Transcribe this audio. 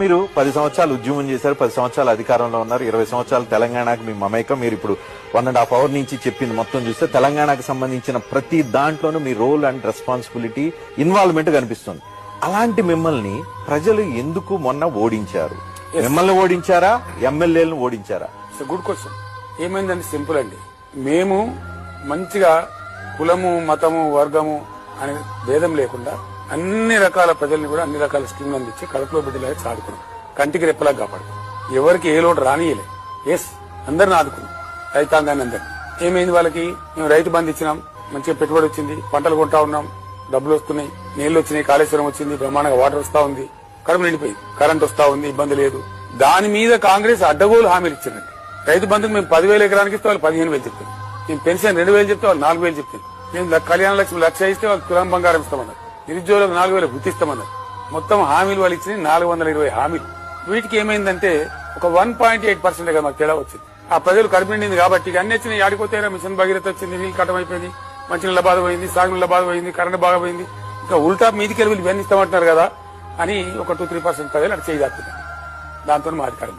మీరు 10 సంవత్సరాలు ఉద్యమం చేశారు, 10 సంవత్సరాలు అధికారంలో ఉన్నారు, 20 సంవత్సరాలు తెలంగాణకు మీ మమేకం. మీరు ఇప్పుడు 1.5 hours నుంచి చెప్పింది మొత్తం చూస్తే తెలంగాణకు సంబంధించిన ప్రతి దాంట్లోనూ మీ రోల్ అండ్ రెస్పాన్సిబిలిటీ, ఇన్వాల్వ్మెంట్ కనిపిస్తుంది. అలాంటి మిమ్మల్ని ప్రజలు ఎందుకు మొన్న ఓడించారు? మిమ్మల్ని ఓడించారా, ఎమ్మెల్యేలను ఓడించారా? Good question. ఏమైందంటే సింపుల్ అండి. మేము మంచిగా కులము, మతము, వర్గము అనే భేదం లేకుండా అన్ని రకాల ప్రజల్ని కూడా అన్ని రకాల స్కీమ్లు అందించి కడుపులో బిడ్డలాగా చాదుకున్నాం. కంటికి రెప్పలా కాపాడుకున్నాం. ఎవరికి ఏ లోటు రానియలే. ఎస్, అందరిని ఆదుకున్నాం, రైతాంగాన్ని అందరినీ. ఏమైంది వాళ్ళకి? మేము రైతు బంధు ఇచ్చినాం, మంచిగా పెట్టుబడి వచ్చింది, పంటలు కొంటా ఉన్నాం, డబ్బులు వస్తున్నాయి, నీళ్లు వచ్చినాయి, కాళేశ్వరం వచ్చింది, బ్రహ్మాండంగా వాటర్ వస్తా ఉంది, కడుపు నిండిపోయింది, కరెంట్ వస్తా ఉంది, ఇబ్బంది లేదు. దాని మీద కాంగ్రెస్ అడ్డగోలు హామీలు ఇచ్చిందండి. రైతు బంధుకు మేము 10,000 ఎకరానికి ఇస్తే వాళ్ళు 15,000 చెప్తారు. మేము పెన్షన్ 2,000 చెప్తే వాళ్ళు 4,000 చెప్తారు. మేము కళ్యాణ లక్ష్మి 1,00,000 ఇస్తే వాళ్ళు తులం బంగారం ఇస్తామన్నారు. నిరుద్యోగులకు 4,000 గుర్తిస్తామన్నారు. మొత్తం హామీలు వాళ్ళు ఇచ్చిన 420 హామీలు. వీటికి ఏమైందంటే ఒక 1.8% కదా మాకు తేడా వచ్చింది. ఆ ప్రజలు కడుపు నిండింది కాబట్టి అన్ని వచ్చినాయి. ఆడిపోతే మిషన్ భగీరథ వచ్చింది, నీళ్ళు కట్టమైపోయింది, మంచినీళ్ళ బాధ పోయింది, సాగునీళ్ళ బాధ పోయింది, కరెంట్ బాగా పోయింది. ఇంకా ఉల్టా మీదికి వెళ్ళి ఇవన్నీ ఇస్తామంటున్నారు కదా అని ఒక 2-3% ప్రజలు అటు చేయదాక్కున్నారు. దాంతో మా అధికారం